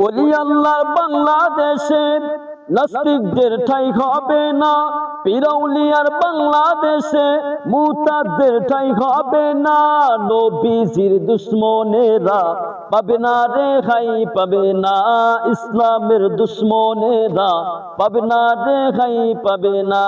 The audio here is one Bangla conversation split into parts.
ওলি আল্লাহর বাংলাদেশের নাস্তিকদের ঠাঁই হবে না, পীর-আউলিয়ার বাংলাদেশে মুরতাদদের ঠাঁই হবে না। নবীজির দুশ্মনেরা পাবে না রেহাই পাবে না, ইসলামের দুশ্মনেরা পাবে না রেহাই পাবে না।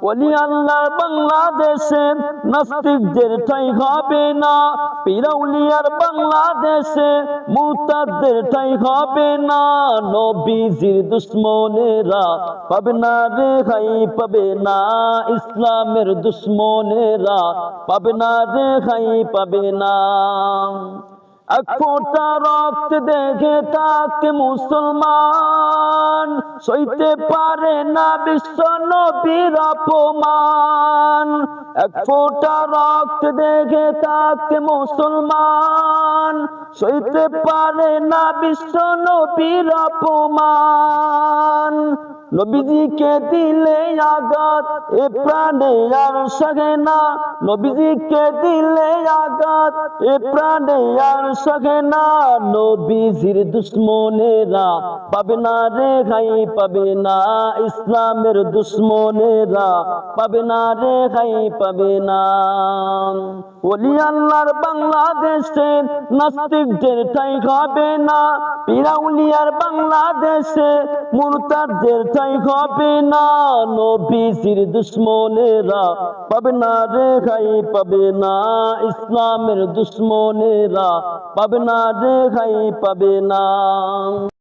ওলি আল্লাহর বাংলাদেশে নাস্তিকদের ঠাঁই হবে না, পীর-আউলিয়ার বাংলাদেশে মুরতাদদের ঠাঁই হবে না। নবীজির দুশ্মনেরা পাবে না রেহাই পাবে না, ইসলামের দুশ্মনেরা পাবে না রেহাই পাবে না। এক ফোঁটা রক্ত দেখে তাকে মুসলমান সইতে পারে না বিশ্ব নবীর অপমান। এক ফোঁটা রক্ত দেখে তাকে মুসলমান সইতে পারে না বিশ্ব নবীর অপমান। নবীজিকে দিলে আঘাত এ প্রাণে আর সহে না, নবীজিকে দিলে আঘাত এ প্রাণে আর সহে না। নবীজির দুশ্মনেরা পাবে না রেহাই পাবে না, ইসলামের দুশ্মনেরা পাবে না রেহাই পাবে না। ওলি আল্লাহর বাংলাদেশে নাস্তিকদের ঠাঁই হবে না, পীর-আউলিয়ার বাংলাদেশে মুরতাদদের ঠাঁই হবে না। নবীজির দুশ্মনেরা পাবে না রেহাই পাবে না, ইসলামের দুশ্মনেরা পাবে না রেহাই পাবে না।